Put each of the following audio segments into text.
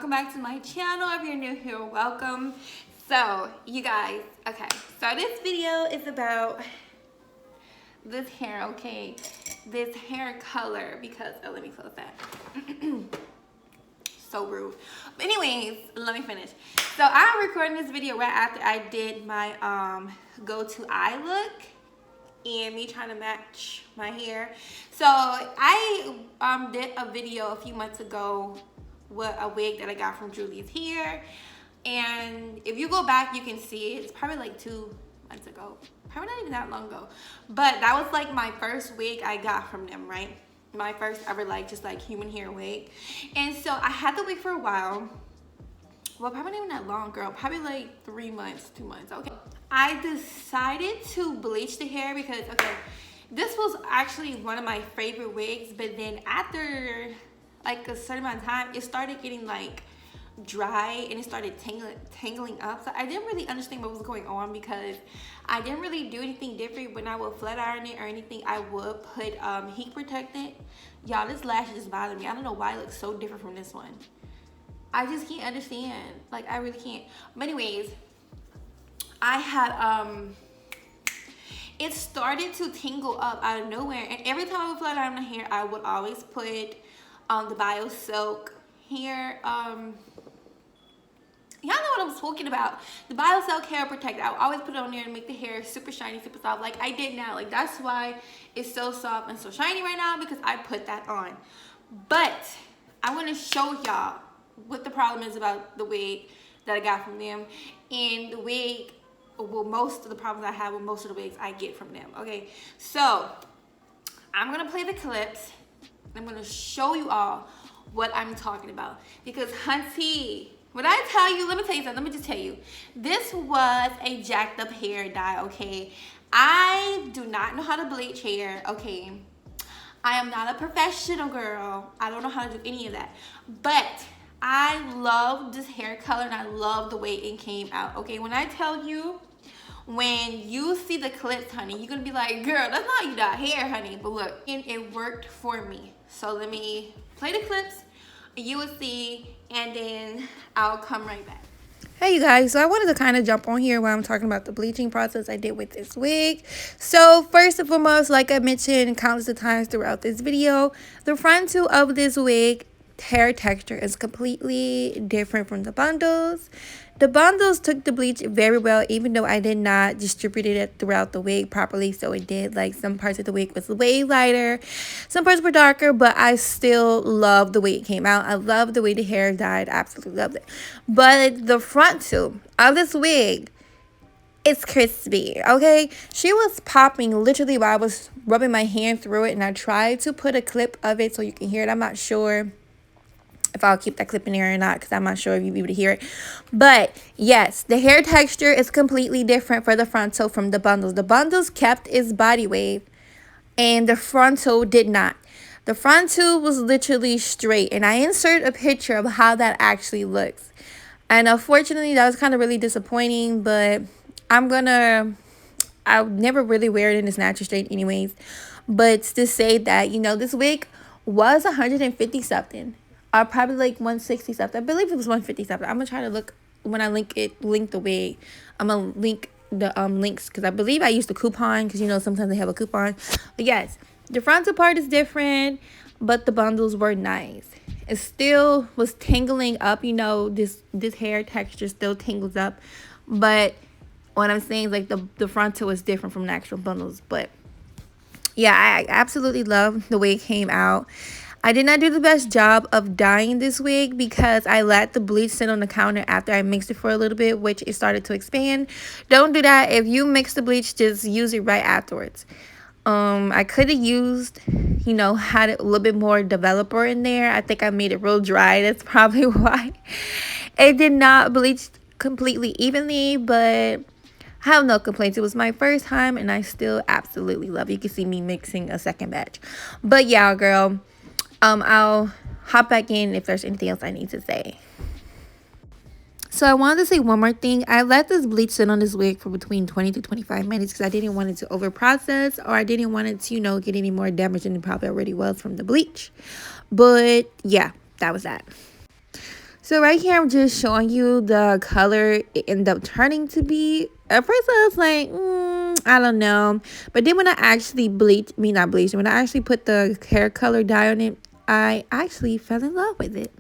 welcome back to my channel. If you're new here, welcome. So you guys, okay, so this video is about this hair, okay, this hair color, because let me close that. So rude. But anyways, let me finish. So I'm recording this video right after I did my go-to eye look and me trying to match my hair. So I did a video a few months ago with a wig that I got from Julie's Hair, and if you go back you can see it. It's probably like 2 months ago, probably not even that long ago, but that was like my first wig I got from them, right? My first ever just human hair wig. And so I had the wig for a while. Well, probably not even that long, girl. Probably like 3 months, 2 months. Okay. I decided to bleach the hair because, okay, this was actually one of my favorite wigs, but then after like a certain amount of time, it started getting like dry and it started tangling up. So I didn't really understand what was going on because I didn't really do anything different. When I would flat iron it or anything, I would put heat protectant. Y'all, this lash just bothered me. I don't know why it looks so different from this one. I just can't understand. Like, I really can't. But anyways, I had it started to tingle up out of nowhere, and every time I would flat iron my hair, I would always put the Bio Silk hair y'all know what I'm talking about, the Bio Silk hair protector. I would always put it on there and make the hair super shiny, super soft, like I did now. Like, that's why it's so soft and so shiny right now, because I put that on. But I want to show y'all what the problem is about the wig that I got from them, and the wig, well, most of the problems I have with most of the wigs I get from them. Okay, so I'm gonna play the clips. I'm gonna show you all what I'm talking about, because hunty, when I tell you, let me tell you something. Let me just tell you, this was a jacked up hair dye. Okay, I do not know how to bleach hair. Okay, I am not a professional, girl. I don't know how to do any of that, but I love this hair color and I love the way it came out. Okay, when I tell you, when you see the clips, honey, you're gonna be like, girl, that's not you dye hair, honey. But look, and it worked for me. So let me play the clips, you will see, and then I'll come right back. Hey you guys, so I wanted to kind of jump on here while I'm talking about the bleaching process I did with this wig. So first and foremost, like I mentioned countless of times throughout this video, the front two of this wig hair texture is completely different from the bundles. The bundles took the bleach very well, even though I did not distribute it throughout the wig properly. So it did, like, some parts of the wig was way lighter, some parts were darker, but I still love the way it came out. I love the way the hair dyed. Absolutely loved it. But the front two of this wig, it's crispy, okay? She was popping literally while I was rubbing my hand through it, and I tried to put a clip of it so you can hear it. I'm not sure if I'll keep that clip in there or not, because I'm not sure if you'll be able to hear it. But yes, the hair texture is completely different for the frontal from the bundles. The bundles kept its body wave and the frontal did not. The frontal was literally straight, and I insert a picture of how that actually looks. And unfortunately, that was kind of really disappointing, but I'll never really wear it in its natural state anyways. But to say that, you know, this wig was 150 something. Probably like 160 something. I believe it was 150 something. I'm gonna try to look when I link the wig. I'm gonna link the links, because I believe I used the coupon, because you know sometimes they have a coupon. But yes, the frontal part is different, but the bundles were nice. It still was tangling up, you know, this hair texture still tangles up, but what I'm saying is, like, the frontal is different from the actual bundles. But yeah, I absolutely love the way it came out. I did not do the best job of dyeing this wig because I let the bleach sit on the counter after I mixed it for a little bit, which it started to expand. Don't do that. If you mix the bleach, just use it right afterwards. I could have used, you know, had a little bit more developer in there. I think I made it real dry. That's probably why it did not bleach completely evenly, but I have no complaints. It was my first time and I still absolutely love it. You can see me mixing a second batch. But yeah, girl, I'll hop back in if there's anything else I need to say. So I wanted to say one more thing. I let this bleach sit on this wig for between 20 to 25 minutes because I didn't want it to over process, or I didn't want it to, you know, get any more damage than it probably already was from the bleach. But yeah, that was that. So right here, I'm just showing you the color it ended up turning to be. At first, I was like, I don't know. But then when I actually not bleached, when I actually put the hair color dye on it, I actually fell in love with it.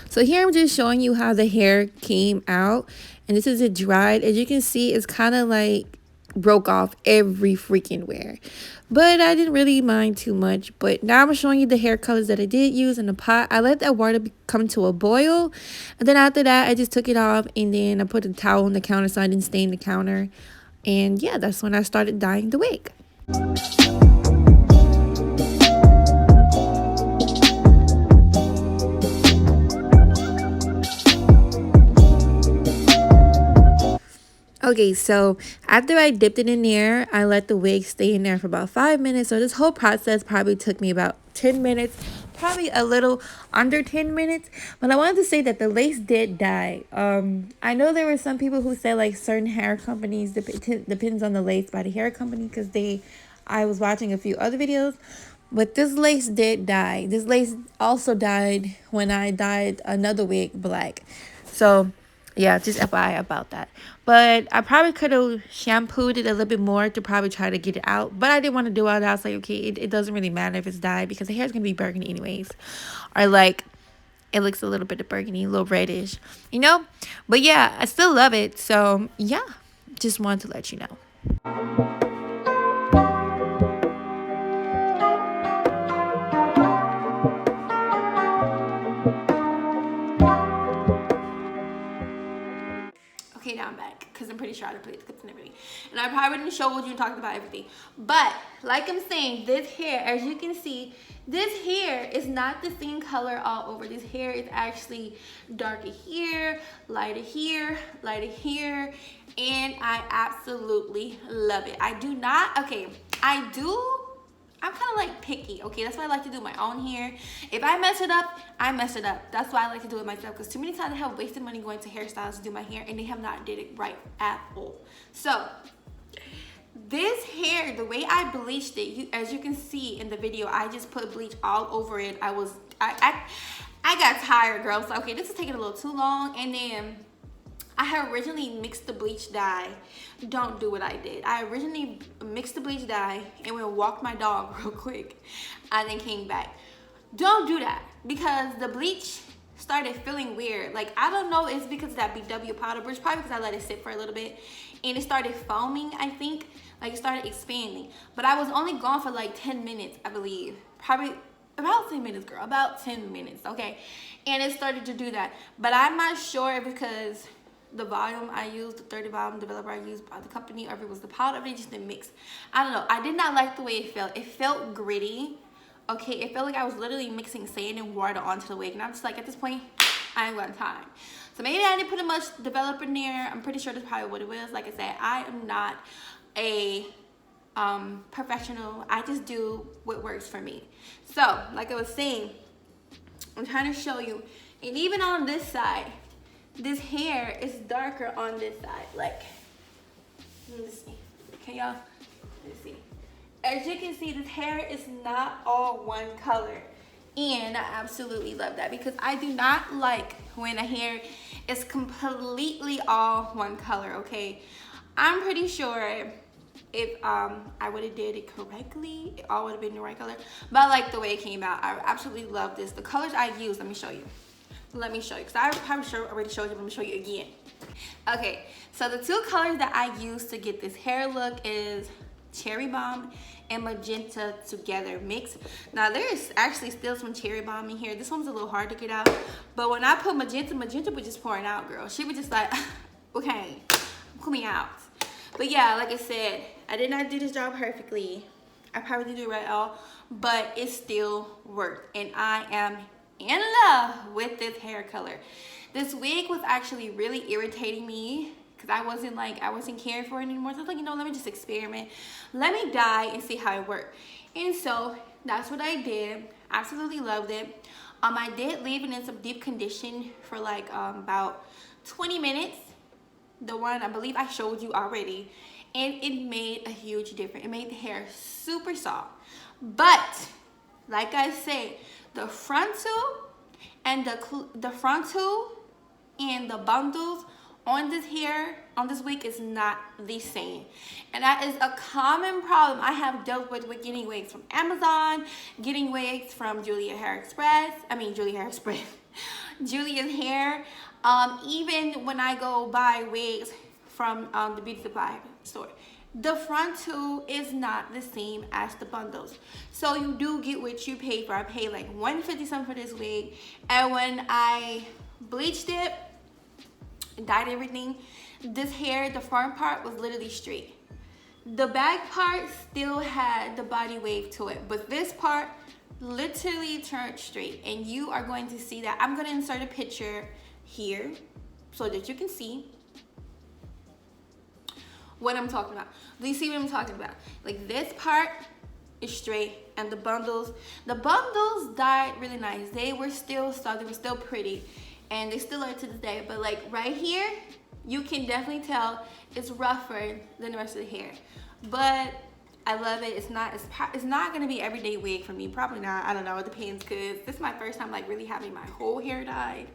So here I'm just showing you how the hair came out, and this is it dried. As you can see, it's kind of like broke off every freaking where, but I didn't really mind too much. But now I'm showing you the hair colors that I did use in the pot. I let that water come to a boil, and then after that I just took it off, and then I put a towel on the counter so I didn't stain the counter. And yeah, that's when I started dyeing the wig. Okay, so after I dipped it in there, I let the wig stay in there for about 5 minutes. So this whole process probably took me about 10 minutes, probably a little under 10 minutes. But I wanted to say that the lace did dye. I know there were some people who said like certain hair companies depends on the lace by the hair company, because I was watching a few other videos. But this lace did dye. This lace also dyed when I dyed another wig black. So yeah, just FYI about that. But I probably could have shampooed it a little bit more to probably try to get it out. But I didn't want to do all that. I was like, okay, it doesn't really matter if it's dyed, because the hair's going to be burgundy anyways. Or like, it looks a little bit of burgundy, a little reddish, you know? But yeah, I still love it. So yeah, just wanted to let you know. Okay, now I'm back because I'm pretty sure I played the clips and everything. And I probably didn't show what you talked about everything. But like I'm saying, this hair, as you can see, this hair is not the same color all over. This hair is actually darker here, lighter here, lighter here. And I absolutely love it. I'm kind of like picky, okay? That's why I like to do my own hair. If I mess it up, I mess it up. That's why I like to do it myself, because too many times I have wasted money going to hairstylists to do my hair and they have not did it right at all. So this hair, the way I bleached it, as you can see in the video, I just put bleach all over it. I got tired, girl. So okay, this is taking a little too long. And then I had originally mixed the bleach dye. Don't do what I did. I originally mixed the bleach dye and went walk my dog real quick and then came back. Don't do that, because the bleach started feeling weird. Like, I don't know, it's because of that BW powder, but it's probably because I let it sit for a little bit and it started foaming, I think. Like, it started expanding. But I was only gone for like 10 minutes, I believe. Probably about 10 minutes, girl. About 10 minutes, okay? And it started to do that. But I'm not sure because the volume I used, the 30 volume developer I used by the company, or if it was the powder, or it just didn't mix. I don't know. I did not like the way it felt. It felt gritty. Okay, it felt like I was literally mixing sand and water onto the wig. And I'm just like, at this point, I ain't got time. So maybe I didn't put much developer in there. I'm pretty sure that's probably what it was. Like I said, I am not a professional. I just do what works for me. So, like I was saying, I'm trying to show you. And even on this side, this hair is darker on this side. Like, let me see. Can y'all? Let's see. As you can see, this hair is not all one color. And I absolutely love that, because I do not like when a hair is completely all one color, okay? I'm pretty sure if I would have did it correctly, it all would have been the right color. But I like the way it came out. I absolutely love this. The colors I used, let me show you. Let me show you, because I probably already showed you, but let me show you again. Okay, so the two colors that I used to get this hair look is Cherry Bomb and Magenta together mixed. Now there's actually still some Cherry Bomb in here. This one's a little hard to get out, but when I put Magenta was just pouring out, girl. She was just like, okay, pull me out. But yeah, like I said, I did not do this job perfectly. I probably didn't do it right at all, but it still worked, and I am in love with this hair color. This wig was actually really irritating me because I wasn't caring for it anymore. So I was like, you know, let me just experiment. Let me dye and see how it worked. And so that's what I did. Absolutely loved it. I did leave it in some deep condition for like about 20 minutes. The one I believe I showed you already, and it made a huge difference. It made the hair super soft. But like I said, the frontal and the bundles on this hair on this wig is not the same, and that is a common problem I have dealt with getting wigs from Amazon, getting wigs from Julia's Hair Julia's Hair. Even when I go buy wigs from the beauty supply store, the frontal is not the same as the bundles. So you do get what you pay for. I paid like $150 something for this wig, and when I bleached it, dyed everything, this hair, the front part was literally straight. The back part still had the body wave to it, but this part literally turned straight, and you are going to see that. I'm going to insert a picture here so that you can see what I'm talking about. Do you see what I'm talking about? Like, this part is straight, and the bundles dyed really nice. They were still soft, they were still pretty, and they still are to this day. But like right here, you can definitely tell it's rougher than the rest of the hair. But I love it. It's not gonna be everyday wig for me. Probably not. I don't know. It depends, because this is my first time like really having my whole hair dyed.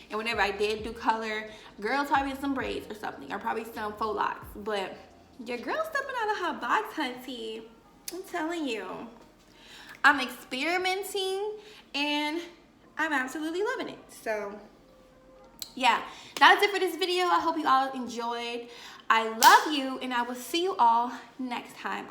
And whenever I did do color, girl probably some braids or something, or probably some faux locks. But your girl's stepping out of her box, hunty. I'm telling you. I'm experimenting, and I'm absolutely loving it. So yeah, that's it for this video. I hope you all enjoyed. I love you, and I will see you all next time.